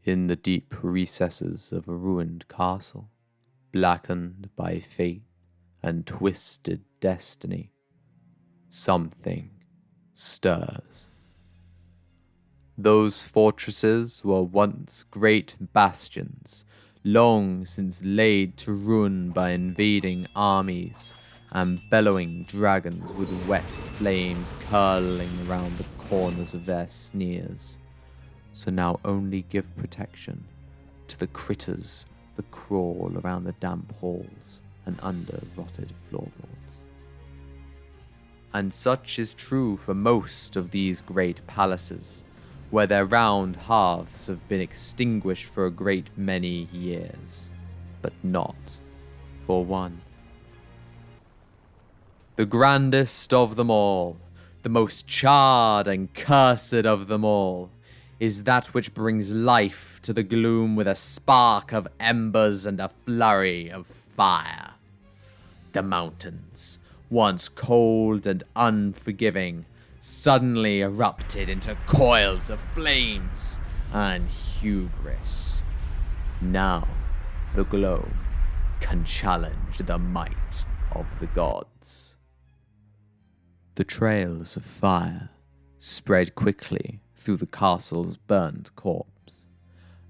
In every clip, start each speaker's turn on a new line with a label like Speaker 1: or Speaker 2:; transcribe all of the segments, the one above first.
Speaker 1: In the deep recesses of a ruined castle, blackened by fate and twisted destiny, something stirs. Those fortresses were once great bastions, long since laid to ruin by invading armies and bellowing dragons with wet flames curling around the corners of their sneers, so now only give protection to the critters that crawl around the damp halls and under rotted floorboards. And such is true for most of these great palaces, where their round hearths have been extinguished for a great many years, but not for one. The grandest of them all, the most charred and cursed of them all, is that which brings life to the gloom with a spark of embers and a flurry of fire. The mountains, once cold and unforgiving, suddenly erupted into coils of flames and hubris. Now the glow can challenge the might of the gods. The trails of fire spread quickly through the castle's burnt corpse,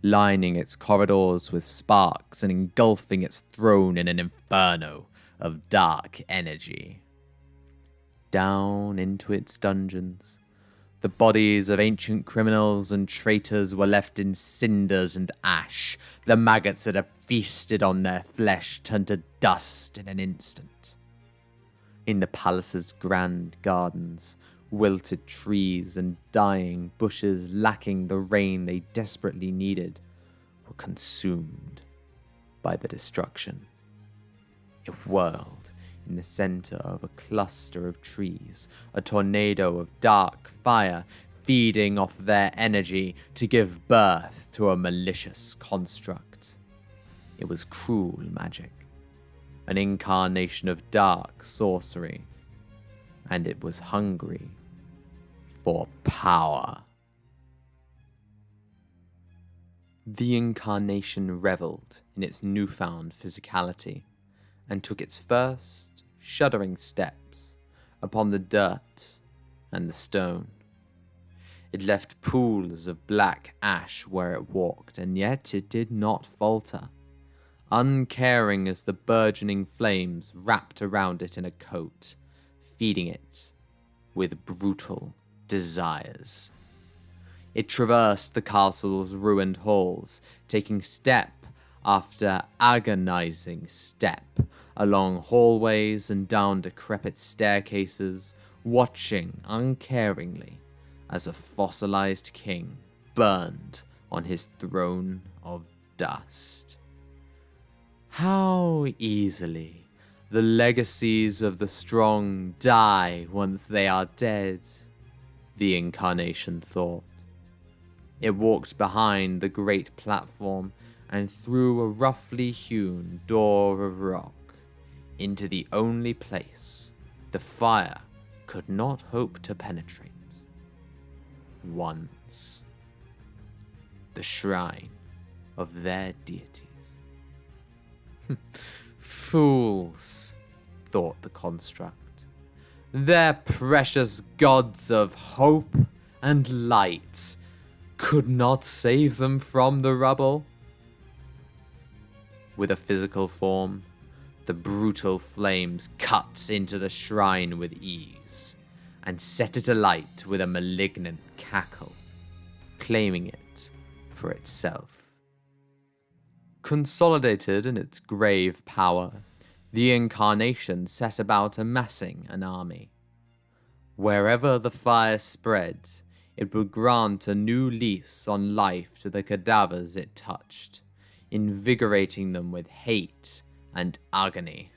Speaker 1: lining its corridors with sparks and engulfing its throne in an inferno of dark energy. Down into its dungeons, the bodies of ancient criminals and traitors were left in cinders and ash. The maggots that had feasted on their flesh turned to dust in an instant. In the palace's grand gardens, wilted trees and dying bushes lacking the rain they desperately needed were consumed by the destruction. It whirled in the center of a cluster of trees, a tornado of dark fire feeding off their energy to give birth to a malicious construct. It was cruel magic, an incarnation of dark sorcery, and it was hungry for power. The incarnation reveled in its newfound physicality and took its first shuddering steps upon the dirt and the stone. It left pools of black ash where it walked, and yet it did not falter, uncaring as the burgeoning flames wrapped around it in a coat, feeding it with brutal desires. It traversed the castle's ruined halls, taking step after agonizing step along hallways and down decrepit staircases, watching uncaringly as a fossilized king burned on his throne of dust. How easily the legacies of the strong die once they are dead, the incarnation thought. It walked behind the great platform and through a roughly hewn door of rock into the only place the fire could not hope to penetrate. Once. The shrine of their deities. Fools, thought the construct. Their precious gods of hope and light could not save them from the rubble. With a physical form, the brutal flames cut into the shrine with ease and set it alight with a malignant cackle, claiming it for itself. Consolidated in its grave power, the incarnation set about amassing an army. Wherever the fire spread, it would grant a new lease on life to the cadavers it touched, invigorating them with hate and agony.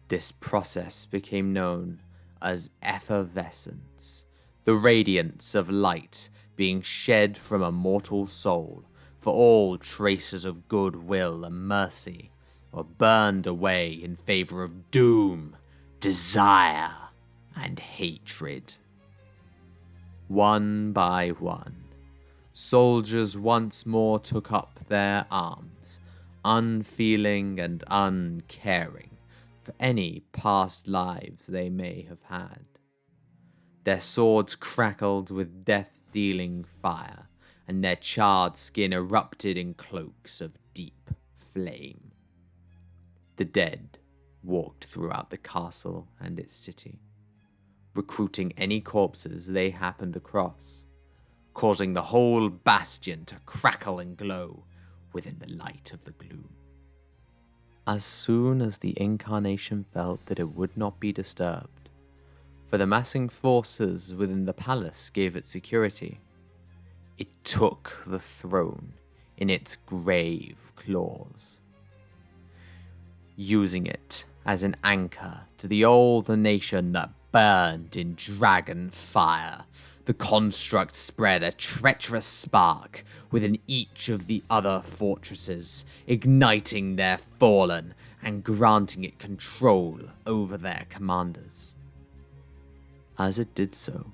Speaker 1: This process became known as effervescence, the radiance of light being shed from a mortal soul, for all traces of goodwill and mercy were burned away in favor of doom, desire, and hatred. One by one, Soldiers once more took up their arms, unfeeling and uncaring for any past lives they may have had. Their swords crackled with death-dealing fire, and their charred skin erupted in cloaks of deep flame. The dead walked throughout the castle and its city, recruiting any corpses they happened across, causing the whole bastion to crackle and glow within the light of the gloom. As soon as the incarnation felt that it would not be disturbed, for the massing forces within the palace gave it security, it took the throne in its grave claws, using it as an anchor to the old nation that burned in dragon fire. The construct spread a treacherous spark within each of the other fortresses, igniting their fallen and granting it control over their commanders. As it did so,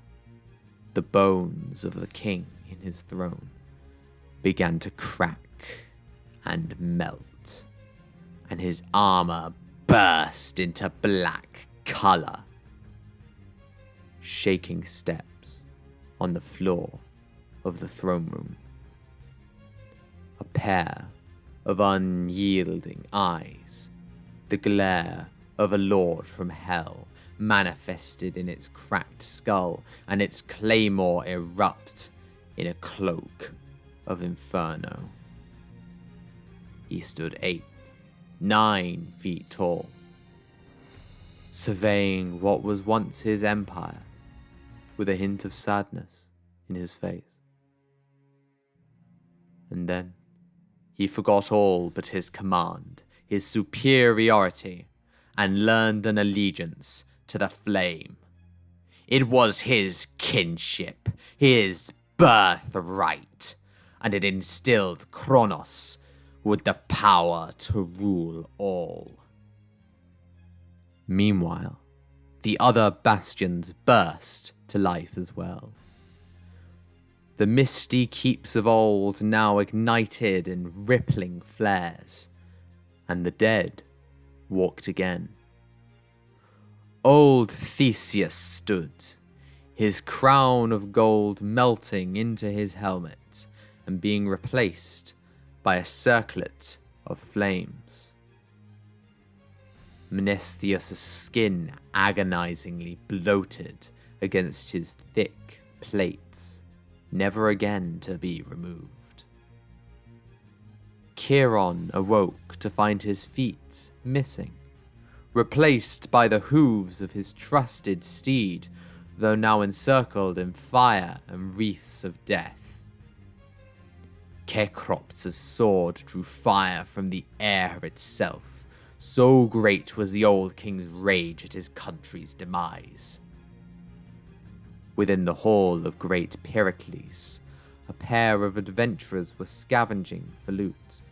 Speaker 1: the bones of the king in his throne began to crack and melt, and his armor burst into black color. Shaking steps on the floor of the throne room. A pair of unyielding eyes, the glare of a lord from hell manifested in its cracked skull, and its claymore erupt in a cloak of inferno. He stood 8, 9 feet tall, surveying what was once his empire with a hint of sadness in his face. And then he forgot all but his command, his superiority, and learned an allegiance to the flame. It was his kinship, his birthright, and it instilled Kronos with the power to rule all. Meanwhile, the other bastions burst to life as well. The misty keeps of old now ignited in rippling flares, and the dead walked again. Old Theseus stood, his crown of gold melting into his helmet and being replaced by a circlet of flames. Mnestheus' skin agonizingly bloated against his thick plates, never again to be removed. Chiron awoke to find his feet missing, replaced by the hooves of his trusted steed, though now encircled in fire and wreaths of death. Kekrops' sword drew fire from the air itself, so great was the old king's rage at his country's demise. Within the hall of great Pericles, a pair of adventurers were scavenging for loot.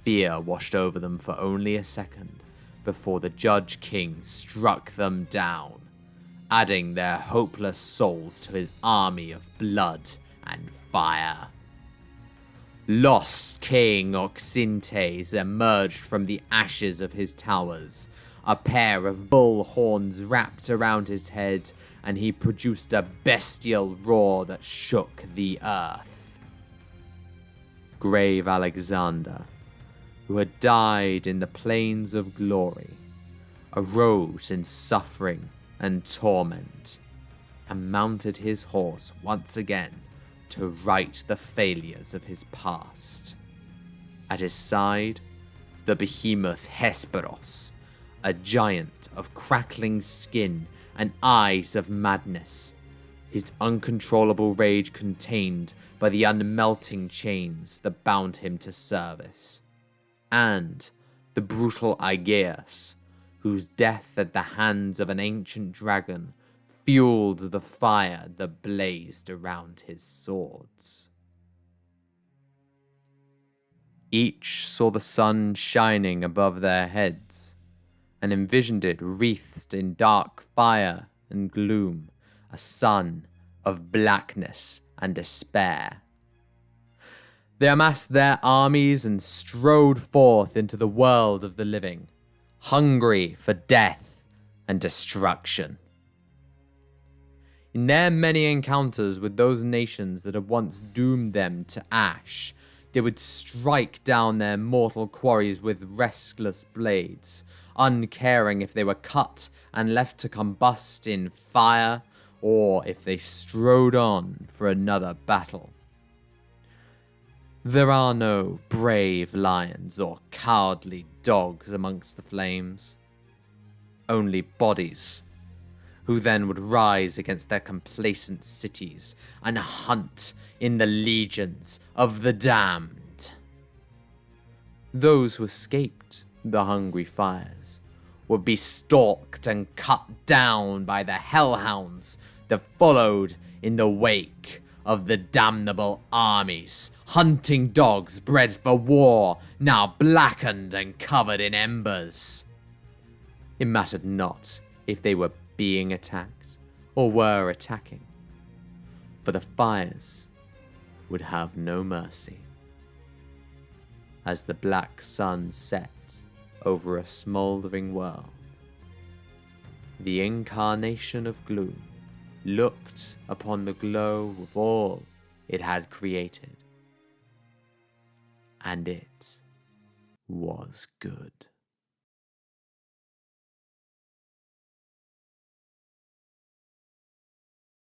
Speaker 1: Fear washed over them for only a second before the Judge King struck them down, adding their hopeless souls to his army of blood and fire. Lost King Oxyntes emerged from the ashes of his towers, a pair of bull horns wrapped around his head, and he produced a bestial roar that shook the earth. Grave Alexander, who had died in the plains of glory, arose in suffering and torment, and mounted his horse once again to right the failures of his past. At his side, the behemoth Hesperos, a giant of crackling skin and eyes of madness, his uncontrollable rage contained by the unmelting chains that bound him to service, and the brutal Aegeus, whose death at the hands of an ancient dragon fueled the fire that blazed around his swords. Each saw the sun shining above their heads, and envisioned it wreathed in dark fire and gloom, a sun of blackness and despair. They amassed their armies and strode forth into the world of the living, hungry for death and destruction. In their many encounters with those nations that had once doomed them to ash, they would strike down their mortal quarries with restless blades, uncaring if they were cut and left to combust in fire, or if they strode on for another battle. There are no brave lions or cowardly dogs amongst the flames, only bodies, who then would rise against their complacent cities and hunt in the legions of the damned. Those who escaped the hungry fires would be stalked and cut down by the hellhounds that followed in the wake of the damnable armies, hunting dogs bred for war, now blackened and covered in embers. It mattered not if they were being attacked or were attacking, for the fires would have no mercy. As the black sun set over a smouldering world, the incarnation of gloom looked upon the glow of all it had created, and it was good.